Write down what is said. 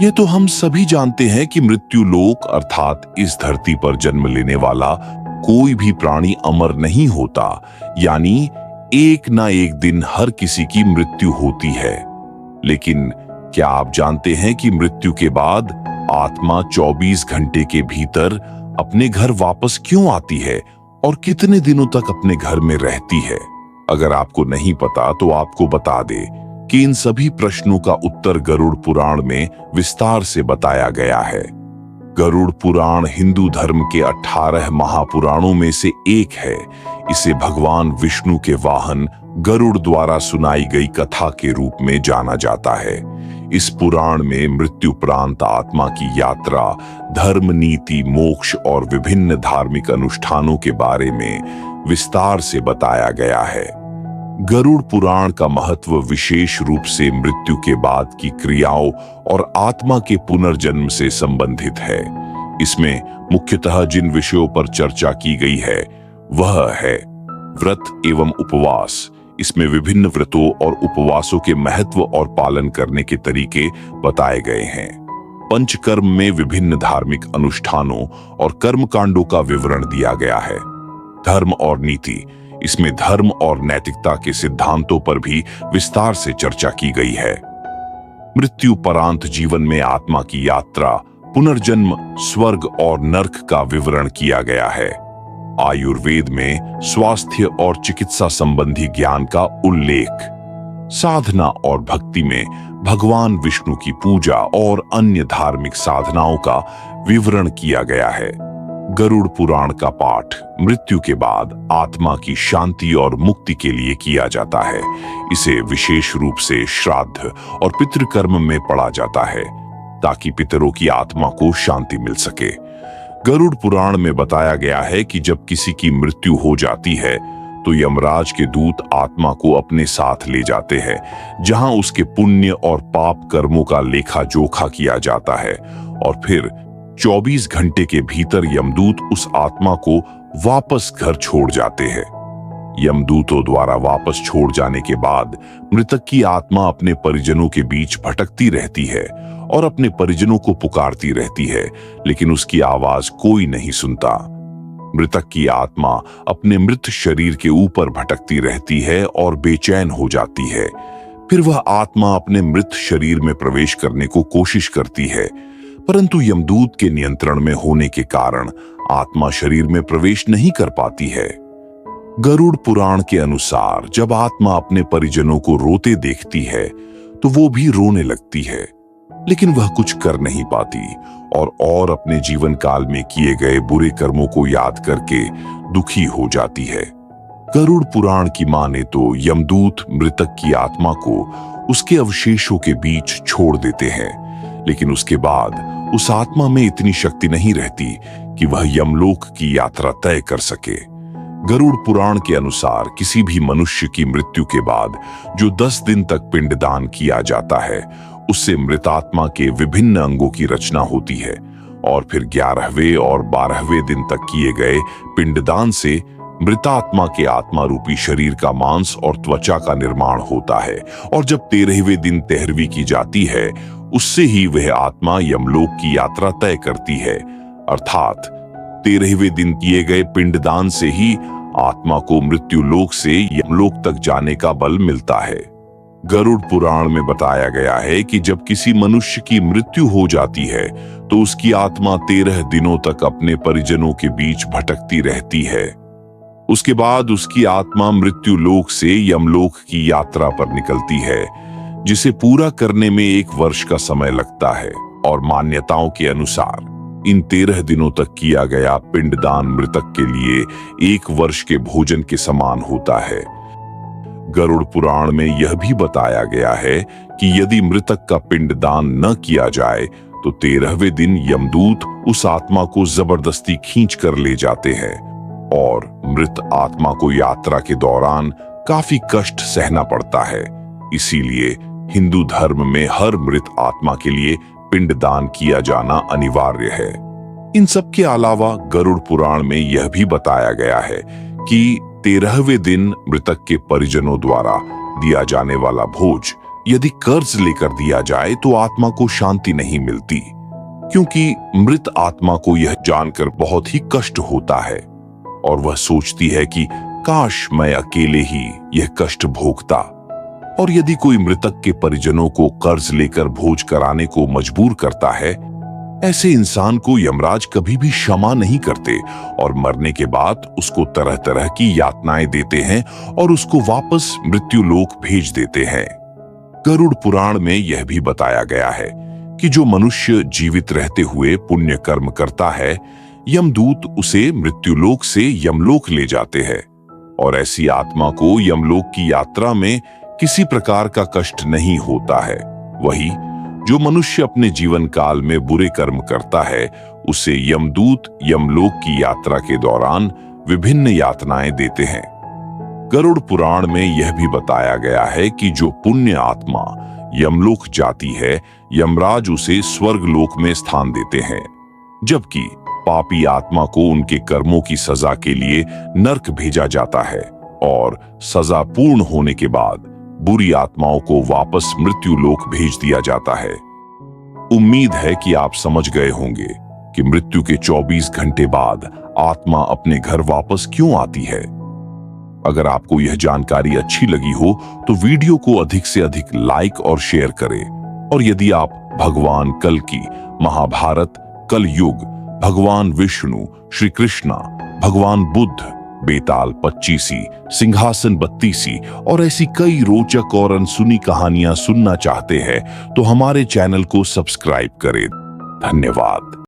ये तो हम सभी जानते हैं कि मृत्यु लोक अर्थात इस धरती पर जन्म लेने वाला कोई भी प्राणी अमर नहीं होता, यानी एक ना एक दिन हर किसी की मृत्यु होती है। लेकिन क्या आप जानते हैं कि मृत्यु के बाद आत्मा 24 घंटे के भीतर अपने घर वापस क्यों आती है और कितने दिनों तक अपने घर में रहती है? अगर आपको नहीं पता तो आपको बता दे कि इन सभी प्रश्नों का उत्तर गरुड़ पुराण में विस्तार से बताया गया है। गरुड़ पुराण हिंदू धर्म के 18 महापुराणों में से एक है। इसे भगवान विष्णु के वाहन गरुड़ द्वारा सुनाई गई कथा के रूप में जाना जाता है। इस पुराण में मृत्युपरांत आत्मा की यात्रा, धर्म, नीति, मोक्ष और विभिन्न धार्मिक अनुष्ठानों के बारे में विस्तार से बताया गया है। गरुड़ पुराण का महत्व विशेष रूप से मृत्यु के बाद की क्रियाओं और आत्मा के पुनर्जन्म से संबंधित है। इसमें मुख्यतः जिन विषयों पर चर्चा की गई है वह है व्रत एवं उपवास। इसमें विभिन्न व्रतों और उपवासों के महत्व और पालन करने के तरीके बताए गए हैं। पंचकर्म में विभिन्न धार्मिक अनुष्ठानों और कर्मकांडों का विवरण दिया गया है। धर्म और नीति, इसमें धर्म और नैतिकता के सिद्धांतों पर भी विस्तार से चर्चा की गई है। मृत्युपरांत जीवन में आत्मा की यात्रा, पुनर्जन्म, स्वर्ग और नर्क का विवरण किया गया है। आयुर्वेद में स्वास्थ्य और चिकित्सा संबंधी ज्ञान का उल्लेख, साधना और भक्ति में भगवान विष्णु की पूजा और अन्य धार्मिक साधनाओं का विवरण किया गया है। गरुड़ पुराण का पाठ मृत्यु के बाद आत्मा की शांति और मुक्ति के लिए किया जाता है। इसे विशेष रूप से श्राद्ध और पितृकर्म में पढ़ा जाता है ताकि पितरों की आत्मा को शांति मिल सके। गरुड़ पुराण में बताया गया है कि जब किसी की मृत्यु हो जाती है तो यमराज के दूत आत्मा को अपने साथ ले जाते हैं, जहां उसके पुण्य और पाप कर्मों का लेखा जोखा किया जाता है और फिर 24 घंटे के भीतर यमदूत उस आत्मा को वापस घर छोड़ जाते हैं। यमदूतों द्वारा वापस छोड़ जाने के बाद मृतक की आत्मा अपने परिजनों के बीच भटकती रहती है और अपने परिजनों को पुकारती रहती है, लेकिन उसकी आवाज कोई नहीं सुनता। मृतक की आत्मा अपने मृत शरीर के ऊपर भटकती रहती है और बेचैन हो जाती है। फिर वह आत्मा अपने मृत शरीर में प्रवेश करने को कोशिश करती है, परंतु यमदूत के नियंत्रण में होने के कारण आत्मा शरीर में प्रवेश नहीं कर पाती है। गरुड़ पुराण के अनुसार जब आत्मा अपने परिजनों को रोते देखती है तो वो भी रोने लगती है, लेकिन वह कुछ कर नहीं पाती और अपने जीवन काल में किए गए बुरे कर्मों को याद करके दुखी हो जाती है। गरुड़ पुराण की माने तो यमदूत मृतक की आत्मा को उसके अवशेषों के बीच छोड़ देते हैं, लेकिन उसके बाद उस आत्मा में इतनी शक्ति नहीं रहती कि वह यमलोक की यात्रा तय कर सके। गरुड़ पुराण के अनुसार किसी भी मनुष्य की मृत्यु के बाद जो 10 दिन तक पिंडदान किया जाता है, उससे मृतात्मा के विभिन्न अंगों की रचना होती है और फिर 11वें और 12वें दिन तक किए गए पिंडदान से मृतात्मा के आत्मा रूपी शरीर का मांस और त्वचा का निर्माण होता है और जब 13वें दिन तेहरवी की जाती है, उससे ही वह आत्मा यमलोक की यात्रा तय करती है। अर्थात 13वें दिन किए गए पिंडदान से ही आत्मा को मृत्यु लोक से यमलोक तक जाने का बल मिलता है। गरुड़ पुराण में बताया गया है कि जब किसी मनुष्य की मृत्यु हो जाती है तो उसकी आत्मा 13 दिनों तक अपने परिजनों के बीच भटकती रहती है। उसके बाद उसकी आत्मा मृत्यु लोक से यमलोक की यात्रा पर निकलती है, जिसे पूरा करने में 1 वर्ष का समय लगता है और मान्यताओं के अनुसार इन 13 दिनों तक किया गया पिंडदान मृतक के लिए 1 वर्ष के भोजन के समान होता है। गरुड़ पुराण में यह भी बताया गया है कि यदि मृतक का पिंडदान न किया जाए तो 13वें दिन यमदूत उस आत्मा को जबरदस्ती खींच कर ले जाते हैं और मृत आत्मा को यात्रा के दौरान काफी कष्ट सहना पड़ता है। इसीलिए हिंदू धर्म में हर मृत आत्मा के लिए पिंडदान किया जाना अनिवार्य है। इन सब के अलावा गरुड़ पुराण में यह भी बताया गया है कि 13वें दिन मृतक के परिजनों द्वारा दिया जाने वाला भोज यदि कर्ज लेकर दिया जाए तो आत्मा को शांति नहीं मिलती, क्योंकि मृत आत्मा को यह जानकर बहुत ही कष्ट होता है और वह सोचती है कि काश मैं अकेले ही यह कष्ट भोगता। और यदि कोई मृतक के परिजनों को कर्ज लेकर भोज कराने को मजबूर करता है, ऐसे इंसान को यमराज कभी भी क्षमा नहीं करते और मरने के बाद उसको तरह तरह की यातनाएं देते हैं और उसको वापस मृत्युलोक भेज देते हैं। गरुड़ पुराण में यह भी बताया गया है कि जो मनुष्य जीवित रहते हुए पुण्य कर्म करता है, यमदूत उसे मृत्युलोक से यमलोक ले जाते हैं और ऐसी आत्मा को यमलोक की यात्रा में किसी प्रकार का कष्ट नहीं होता है। वही जो मनुष्य अपने जीवन काल में बुरे कर्म करता है, उसे यमदूत यमलोक की यात्रा के दौरान विभिन्न यातनाएं देते हैं। गरुड़ पुराण में यह भी बताया गया है कि जो पुण्य आत्मा यमलोक जाती है, यमराज उसे स्वर्ग लोक में स्थान देते हैं, जबकि पापी आत्मा को उनके कर्मों की सजा के लिए नरक भेजा जाता है और सजा पूर्ण होने के बाद बुरी आत्माओं को वापस मृत्युलोक भेज दिया जाता है। उम्मीद है कि आप समझ गए होंगे कि मृत्यु के 24 घंटे बाद आत्मा अपने घर वापस क्यों आती है। अगर आपको यह जानकारी अच्छी लगी हो तो वीडियो को अधिक से अधिक लाइक और शेयर करें। और यदि आप भगवान कल की, महाभारत, कलयुग, भगवान विष्णु, श्री कृष्णा, भगवान बुद्ध, बेताल 25, सिंहासन 32 और ऐसी कई रोचक और अनसुनी कहानियां सुनना चाहते हैं तो हमारे चैनल को सब्सक्राइब करें। धन्यवाद।